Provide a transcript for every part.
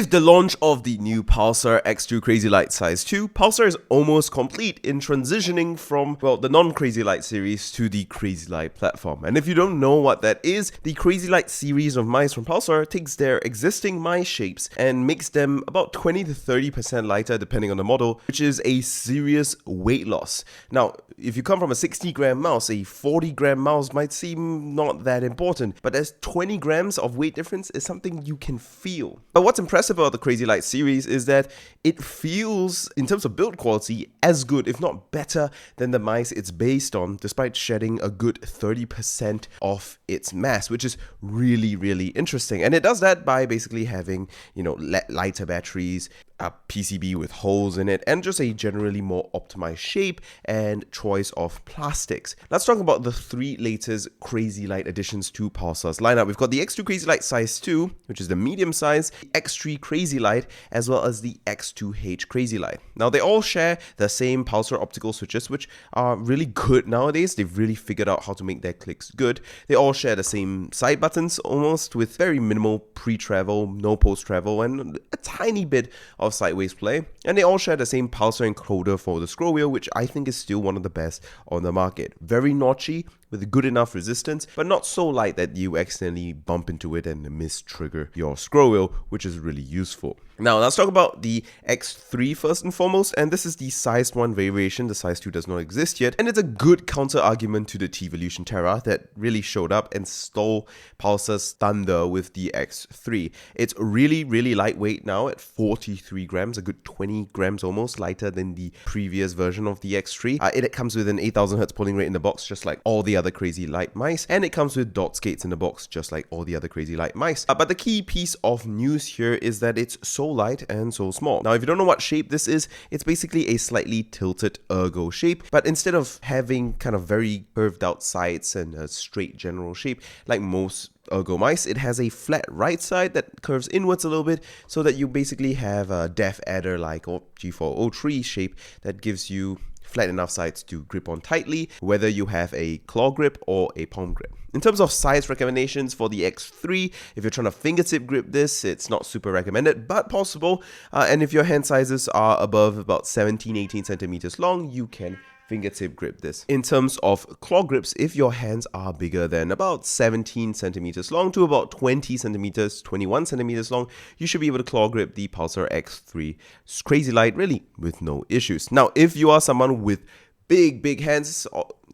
With the launch of the new Pulsar X2 Crazylight Size 2, Pulsar is almost complete in transitioning from, well, the non-Crazylight series to the Crazylight platform. And if you don't know what that is, the Crazylight series of mice from Pulsar takes their existing mice shapes and makes them about 20 to 30% lighter depending on the model, which is a serious weight loss. Now, if you come from a 60-gram mouse, a 40-gram mouse might seem not that important, but as 20 grams of weight difference is something you can feel. But what's impressive about the Crazylight series is that it feels, in terms of build quality, as good, if not better, than the mice it's based on, despite shedding a good 30% of its mass, which is really, really interesting. And it does that by basically having, lighter batteries, a PCB with holes in it, and just a generally more optimized shape and choice of plastics. Let's talk about the three latest Crazylight additions to Pulsar's lineup. We've got the X2 Crazylight Size 2, which is the medium size, the X3 Crazylight, as well as the X2H Crazylight. Now, they all share the same Pulsar optical switches, which are really good nowadays. They've really figured out how to make their clicks good. They all share the same side buttons almost, with very minimal pre-travel, no post-travel, and a tiny bit of sideways play, and they all share the same Pulsar encoder for the scroll wheel, which I think is still one of the best on the market. Very notchy, with good enough resistance, but not so light that you accidentally bump into it and mistrigger your scroll wheel, which is really useful. Now, let's talk about the X3 first and foremost, and this is the Size 1 variation. The Size 2 does not exist yet, and it's a good counter-argument to the T-Evolution Terra that really showed up and stole Pulsar's thunder with the X3. It's really, really lightweight now at 43 grams, a good 20 grams almost lighter than the previous version of the X3. It comes with an 8000 Hz polling rate in the box, just like all the other Crazylight mice, and it comes with dot skates in the box, just like all the other Crazylight mice. But the key piece of news here is that it's so light and so small. Now, if you don't know what shape this is, it's basically a slightly tilted ergo shape, but instead of having kind of very curved out sides and a straight general shape like most ergo mice, it has a flat right side that curves inwards a little bit, so that you basically have a def adder like G403 shape that gives you flat enough sides to grip on tightly, whether you have a claw grip or a palm grip. In terms of size recommendations for the X3, if you're trying to fingertip grip this, it's not super recommended, but possible. And if your hand sizes are above about 17-18 centimeters long, you can fingertip grip this. In terms of claw grips, if your hands are bigger than about 17 centimeters long to about 20 centimeters, 21 centimeters long, you should be able to claw grip the Pulsar X3 Crazylight really with no issues. Now, if you are someone with big hands,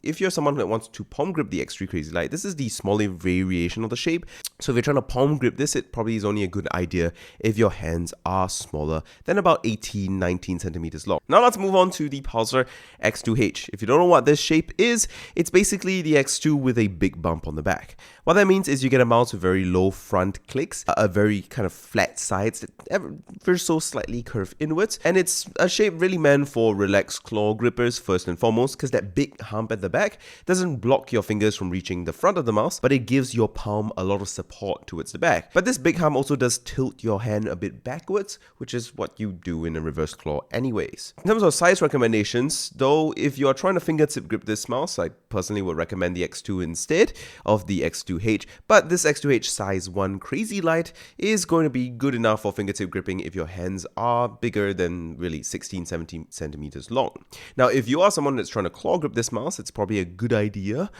if you're someone that wants to palm grip the X3 Crazylight, this is the smaller variation of the shape. So if you're trying to palm grip this, it probably is only a good idea if your hands are smaller than about 18-19 centimeters long. Now let's move on to the Pulsar X2H. If you don't know what this shape is, it's basically the X2 with a big bump on the back. What that means is you get a mouse with very low front clicks, a very kind of flat sides that ever so slightly curve inwards, and it's a shape really meant for relaxed claw grippers first and foremost, because that big hump at the back doesn't block your fingers from reaching the front of the mouse, but it gives your palm a lot of support towards the back. But this big hump also does tilt your hand a bit backwards, which is what you do in a reverse claw anyways. In terms of size recommendations, though, if you are trying to fingertip grip this mouse, I personally would recommend the X2 instead of the X2H, but this X2H Size 1 Crazylight is going to be good enough for fingertip gripping if your hands are bigger than really 16-17 centimeters long. Now, if you are someone that's trying to claw grip this mouse, it's probably a good idea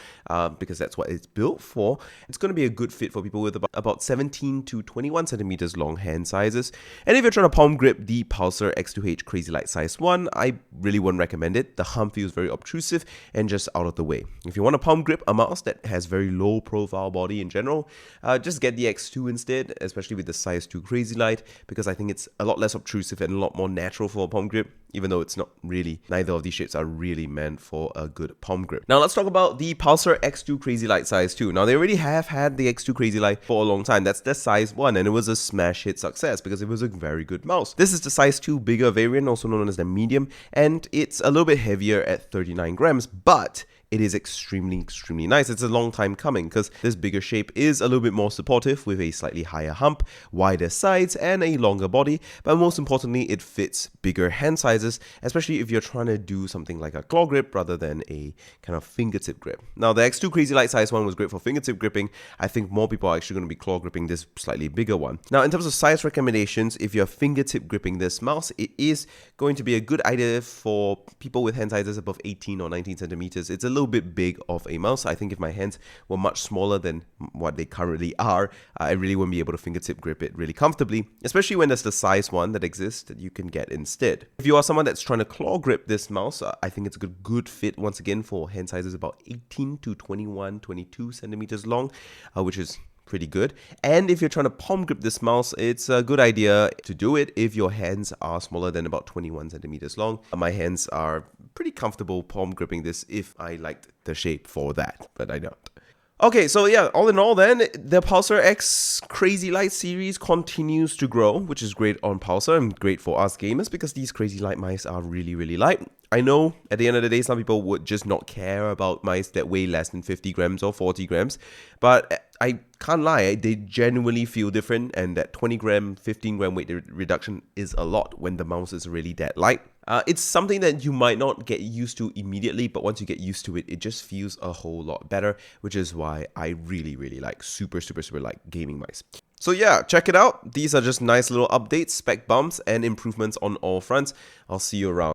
because that's what it's built for. It's going to be a good fit for people with about 17 to 21 centimeters long hand sizes. And if you're trying to palm grip the Pulsar X2H Crazylight Size 1, I really wouldn't recommend it. The hump feels very obtrusive and just out of the way. If you want to palm grip a mouse that has very low profile body in general, just get the X2 instead, especially with the Size 2 Crazylight, because I think it's a lot less obtrusive and a lot more natural for a palm grip, even though it's not really, neither of these shapes are really meant for a good palm grip. Now let's talk about the Pulsar X2 Crazylight Size 2. Now they already have had the X2 Crazylight for a long time. That's the Size 1, and it was a smash hit success because it was a very good mouse. This is the Size 2 bigger variant, also known as the medium, and it's a little bit heavier at 39 grams, but it is extremely nice. It's a long time coming because this bigger shape is a little bit more supportive with a slightly higher hump, wider sides, and a longer body, but most importantly, it fits bigger hand sizes, especially if you're trying to do something like a claw grip rather than a kind of fingertip grip. Now, the X2 Crazylight size one was great for fingertip gripping. I think more people are actually going to be claw gripping this slightly bigger one. Now, in terms of size recommendations, if you're fingertip gripping this mouse, it is going to be a good idea for people with hand sizes above 18 or 19 centimeters. It's a little bit big of a mouse. I think if my hands were much smaller than what they currently are, I really wouldn't be able to fingertip grip it really comfortably, especially when there's the size one that exists that you can get instead. If you are someone that's trying to claw grip this mouse, I think it's a good fit once again for hand sizes about 18 to 21, 22 centimeters long, which is pretty good. And if you're trying to palm grip this mouse, it's a good idea to do it if your hands are smaller than about 21 centimeters long. My hands are pretty comfortable palm gripping this if I liked the shape for that, but I don't. Okay, so yeah, all in all then, the Pulsar X Crazylight series continues to grow, which is great on Pulsar and great for us gamers because these Crazylight mice are really light. I know at the end of the day, some people would just not care about mice that weigh less than 50 grams or 40 grams, but I can't lie, they genuinely feel different, and that 20 gram, 15 gram weight reduction is a lot when the mouse is really that light. It's something that you might not get used to immediately, but once you get used to it, it just feels a whole lot better, which is why I really like super like gaming mice. So yeah, check it out. These are just nice little updates, spec bumps, and improvements on all fronts. I'll see you around.